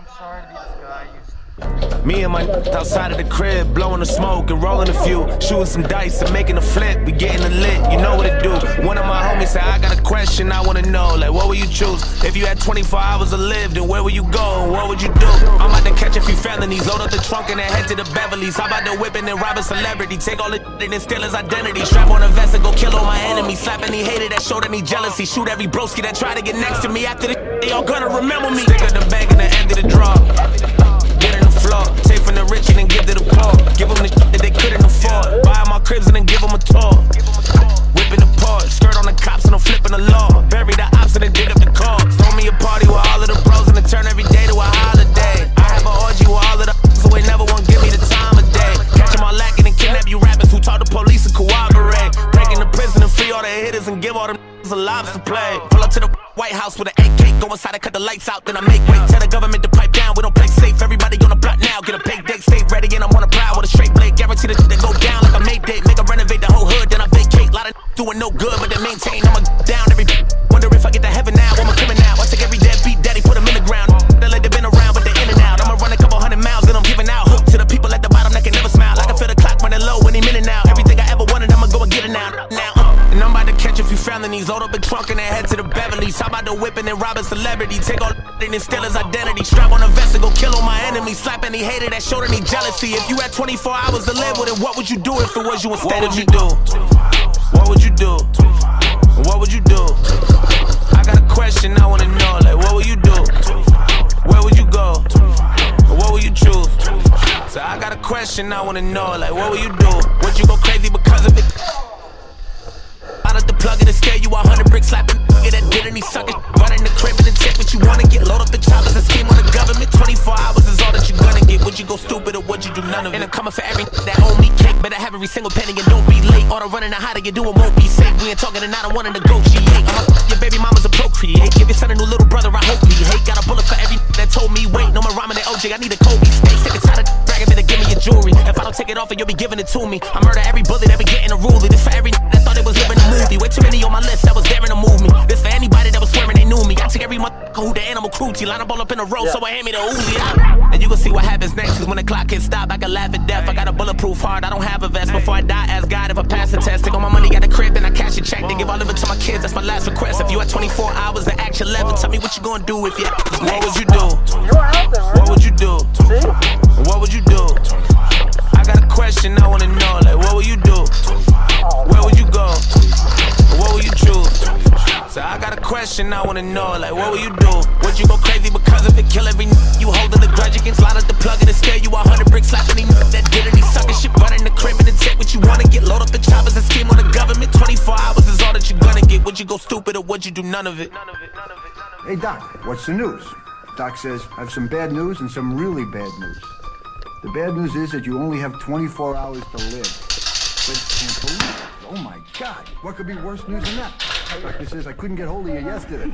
I'm sorry to be this guy. Me and my outside of the crib, blowing the smoke and rolling a few, shooting some dice and making a flip. We getting it lit, you know what to do. One of my homies said, I got a question, I wanna know, like what would you choose? If you had 24 hours to live, then where would you go and what would you do? I'm about to catch a few felonies, load up the trunk and then head to the Beverly's. How about the whip and then rob a celebrity? Take all the and then steal his identity. Strap on a vest and go kill all my enemies. Slap any hater that showed any jealousy. Shoot every broski that tried to get next to me. After the they all gonna remember me. Stick at the bank and then empty the drawer. Get in the floor, take from the rich and then give to the poor. Give them the shit that they couldn't afford. Buy my cribs and then give them a tour. Whipping the Porsche, skirt on the cops and I'm flipping the law. Bury the ops and then dig up the car. Throw me a party with all of the bros and then turn every day to a holiday. I have an orgy with all of the so they never won't give me the time of day. Catch them all lacking and kidnap you rappers who talk to police and cooperate. Breaking the prison and free all the hitters and give all them a lobster play. Pull up to the White House with an AK, go inside and cut the lights out, then I make way. Tell the government to pipe down, we don't play safe. Everybody on the block now, get a big date, stay ready, and I'm on a prowl with a straight blade. Guarantee the shit that go down like a Mayday. Make a renovate the whole hood, then I vacate. Lot of doing no good, but they maintain. I'ma down every wonder if I get to heaven now. I'm a criminal. I take every deadbeat daddy, put him in the ground. They like they been around, but they in and out. I'ma run a couple 100 miles, then I'm giving out hope to the people at the bottom that can never smile. I can feel the clock running low any minute now. Everything I ever wanted, I'ma go and get it now. And I'm about to catch a few felonies, load up a trunk and then head to the Beverly's. How about the whip and then rob a celebrity? Take all and then steal his identity. Strap on a vest and go kill all my enemies. Slap any hater that showed any jealousy. If you had 24 hours to live with it, what would you do if it was you instead of me? What would you do? What would you do? I got a question I wanna know, like what would you do? Where would you go? What would you choose? So I got a question I wanna know, like what would you do? Would you go crazy because of it? Out of the plug and scare you 100 bricks slapping that did any sucker. Run in the crib and then take what you wanna get. Load up the choppers and scheme on the government. 24 hours is all that you gonna get. Would you go stupid or would you do none of it? And I'm coming for every that owe me cake. Better have every single penny and don't be late. All the running and hiding you do it won't be safe. We ain't talking and I don't wanna negotiate. Your baby mama's a procreate. Give your son a new little brother, I hope he hate. Got a bullet for every that told me wait. No more rhyming than OJ, I need a Kobe steak. Sick and tired of bragging, better give me your jewelry. If I don't take it off, you'll be giving it to me. I murder every bully that be getting a ruler. This for every that thought it was living a movie. Way too many on my list that was daring to move me. This for anybody that was swearing they knew me. I take every motherfucker who the animal cruelty. Line up all up in a row, so I hand me the Uzi out. And you can see what happens next, cause when the clock hits stop, I can laugh at death. I got a bulletproof heart, I don't have a vest. Before I die, ask God if I pass the test. Take all my money, got a crib, then I cash a check. Then give all of it to my kids, that's my last request. If you had 24 hours to action left, tell me what you gonna do if you what would you do? What would you do? What would you do? I got a question I wanna know, like what would you do? Where would you go? What would you choose? So I got a question I wanna know, like what would you do? Would you go crazy because of it? Kill every you holding the grudge, you can slide at the plug and scare you 100 bricks, slap any that did any sucker shit, run in the crib and then take what you wanna get. Load up the choppers and scheme on the government. 24 hours is all that you're gonna get. Would you go stupid or would you do none of it? Hey Doc, what's the news? Doc says, I have some bad news and some really bad news. The bad news is that you only have 24 hours to live. But can't believe it. Oh my God, what could be worse news than that? Doctor says I couldn't get hold of you yesterday.